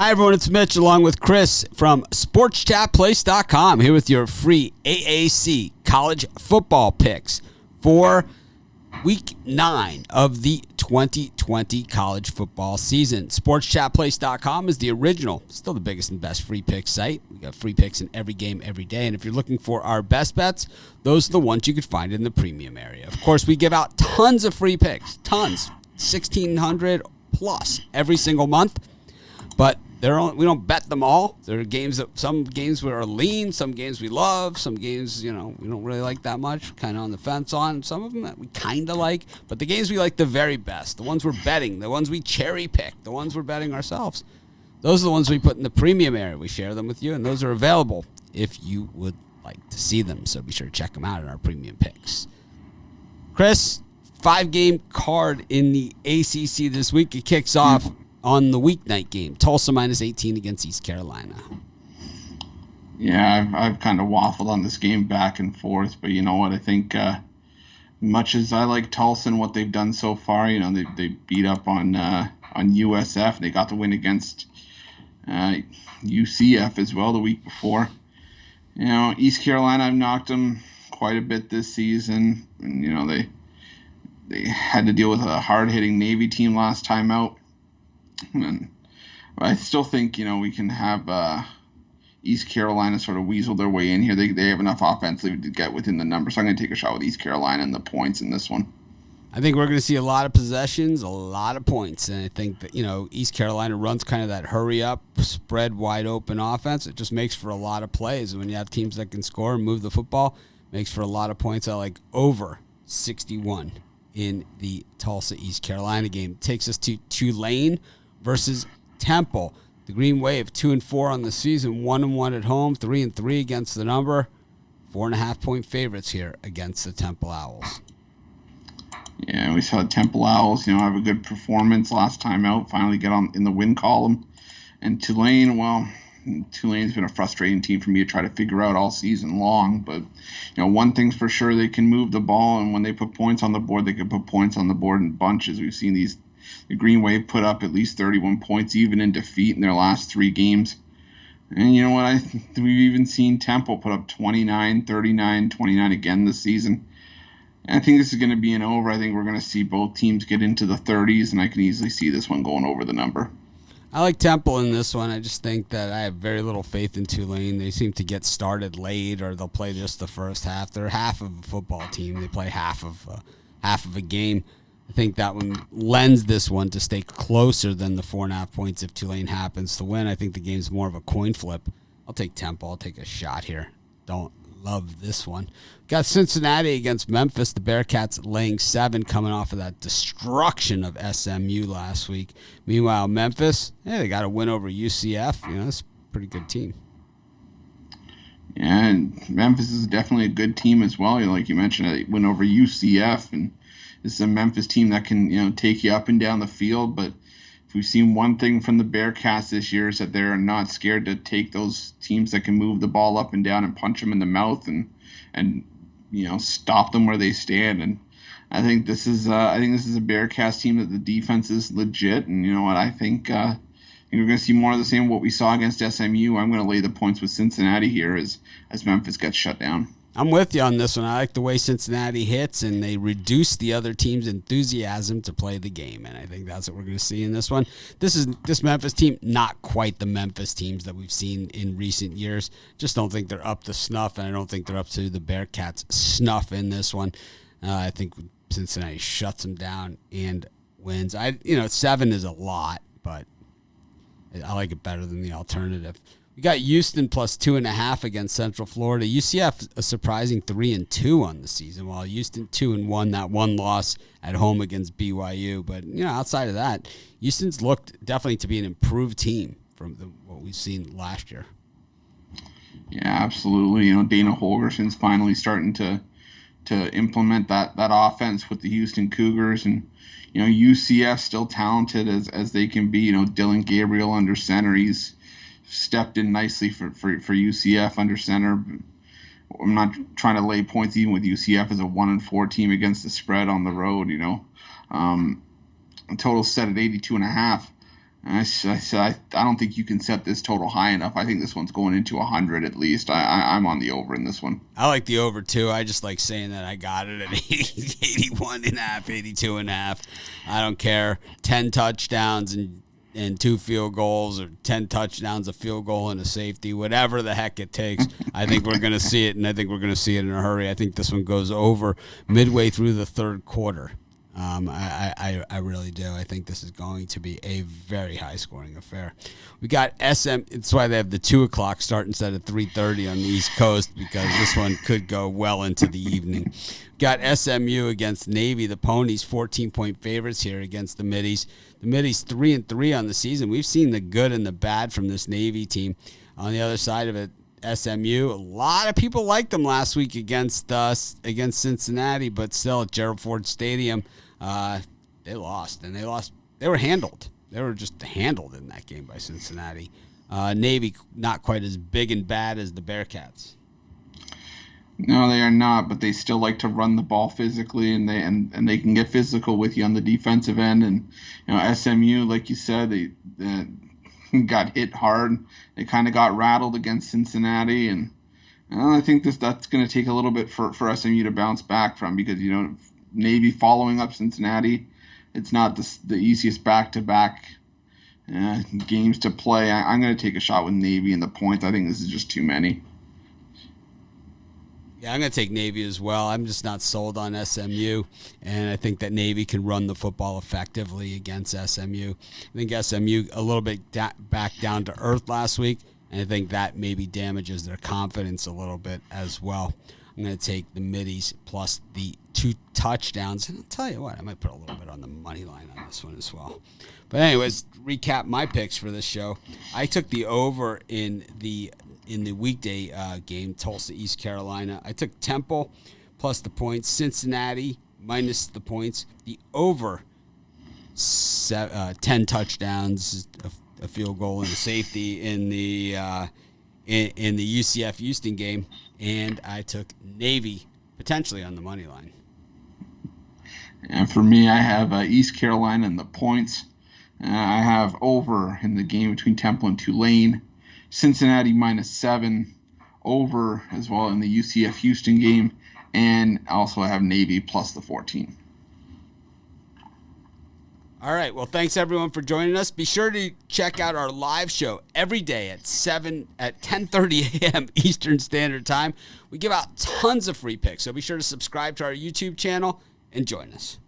Hi, everyone. It's Mitch along with Chris from SportsChatPlace.com here with your free AAC college football picks for Week 9 of the 2020 college football season. SportsChatPlace.com is the original, still the biggest and best free pick site. We got free picks in every game, every day. And if you're looking for our best bets, those are the ones you could find in the premium area. Of course, we give out tons of free picks, tons, 1,600 plus every single month. But we don't bet them all. There are games some games we are lean, some games we love, some games we don't really like that much, kind of on the fence on. Some of them that we kind of like, but the games we like the very best, the ones we're betting, the ones we cherry pick, the ones we're betting ourselves, those are the ones we put in the premium area. We share them with you, and those are available if you would like to see them. So be sure to check them out in our premium picks. Chris, 5-game card in the ACC this week. It kicks off on the weeknight game, Tulsa minus 18 against East Carolina. Yeah, I've kind of waffled on this game back and forth, but you know what? I think much as I like Tulsa and what they've done so far, they beat up on USF. They got the win against UCF as well the week before. East Carolina, I've knocked them quite a bit this season, and they had to deal with a hard-hitting Navy team last time out. And I still think, we can have East Carolina sort of weasel their way in here. They have enough offensively to get within the number. So I'm going to take a shot with East Carolina and the points in this one. I think we're going to see a lot of possessions, a lot of points. And I think that, East Carolina runs kind of that hurry-up, spread wide open offense. It just makes for a lot of plays. And when you have teams that can score and move the football, makes for a lot of points. I like over 61 in the Tulsa-East Carolina game. Takes us to Tulane versus Temple. The Green Wave, 2-4 on the season, 1-1 at home, 3-3 against the number. 4.5-point favorites here against the Temple Owls. Yeah, we saw the Temple Owls, have a good performance last time out, finally get on in the win column. And Tulane, Tulane's been a frustrating team for me to try to figure out all season long. But, one thing's for sure, they can move the ball, and when they put points on the board, they can put points on the board in bunches. We've seen the Green Wave put up at least 31 points, even in defeat in their last 3 games. And you know what? We've even seen Temple put up 29, 39, 29 again this season. And I think this is going to be an over. I think we're going to see both teams get into the 30s, and I can easily see this one going over the number. I like Temple in this one. I just think that I have very little faith in Tulane. They seem to get started late, or they'll play just the first half. They're half of a football team. They play half of a game. I think that one lends this one to stay closer than the 4.5 points if Tulane happens to win. I think the game's more of a coin flip. I'll take Temple. I'll take a shot here. Don't love this one. Got Cincinnati against Memphis. The Bearcats laying 7 coming off of that destruction of SMU last week. Meanwhile, Memphis, they got a win over UCF. That's a pretty good team. Yeah, and Memphis is definitely a good team as well. Like you mentioned, they went over UCF, and this is a Memphis team that can, take you up and down the field. But if we've seen one thing from the Bearcats this year is that they're not scared to take those teams that can move the ball up and down and punch them in the mouth and stop them where they stand. And I think this is a Bearcats team that the defense is legit. And you know what? I think we're going to see more of the same of what we saw against SMU. I'm going to lay the points with Cincinnati here as Memphis gets shut down. I'm with you on this one. I like the way Cincinnati hits, and they reduce the other team's enthusiasm to play the game, and I think that's what we're going to see in this one. This Memphis team, not quite the Memphis teams that we've seen in recent years. Just don't think they're up to snuff, and I don't think they're up to the Bearcats' snuff in this one. I think Cincinnati shuts them down and wins. 7 is a lot, but I like it better than the alternative. We got Houston plus 2.5 against Central Florida. UCF a surprising 3-2 on the season, while Houston 2-1. That one loss at home against BYU, but outside of that, Houston's looked definitely to be an improved team from what we've seen last year. Yeah, absolutely. Dana Holgerson's finally starting to implement that offense with the Houston Cougars, and UCF still talented as they can be. Dylan Gabriel under center, he's stepped in nicely for UCF under center. I'm not trying to lay points even with UCF as a 1-4 team against the spread on the road. A total set at 82.5. I don't think you can set this total high enough. I think this one's going into 100 at least. I'm on the over in this one. I like the over too. I just like saying that I got it at 81 and a half, 82 and a half. I don't care. 10 touchdowns and 2 field goals, or 10 touchdowns, a field goal, and a safety, whatever the heck it takes. I think we're going to see it, and I think we're going to see it in a hurry. I think this one goes over midway through the third quarter. I really do. I think this is going to be a very high-scoring affair. We got SM. It's why they have the 2 o'clock start instead of 3:30 on the East Coast, because this one could go well into the evening. Got SMU against Navy. The Ponies 14-point favorites here against the Middies. The Middies 3-3 on the season. We've seen the good and the bad from this Navy team. On the other side of it, SMU, a lot of people liked them last week against Cincinnati, but still at Gerald Ford Stadium, they lost, and they were handled. They were just handled in that game by Cincinnati. Navy not quite as big and bad as the Bearcats. No, they are not, but they still like to run the ball physically, and they can get physical with you on the defensive end. And SMU, like you said, they got hit hard. They kind of got rattled against Cincinnati, and I think that's going to take a little bit for SMU to bounce back from, because Navy following up Cincinnati, it's not the easiest back-to-back games to play. I'm going to take a shot with Navy and the points. I think this is just too many. Yeah, I'm going to take Navy as well. I'm just not sold on SMU, and I think that Navy can run the football effectively against SMU. I think SMU a little bit back down to earth last week, and I think that maybe damages their confidence a little bit as well. I'm going to take the Middies plus the 2 touchdowns, and I'll tell you what, I might put a little bit on the money line on this one as well. But anyways, recap my picks for this show. I took the over in the weekday game, Tulsa, East Carolina. I took Temple plus the points, Cincinnati minus the points, the over 10 touchdowns, a field goal, and a safety in the UCF Houston game, and I took Navy potentially on the money line. And for me, I have East Carolina and the points. I have over in the game between Temple and Tulane. Cincinnati -7, over as well in the UCF Houston game, and also I have Navy plus the 14. All right, well, thanks everyone for joining us. Be sure to check out our live show every day at 10:30 a.m. Eastern Standard Time. We give out tons of free picks, so be sure to subscribe to our YouTube channel and join us.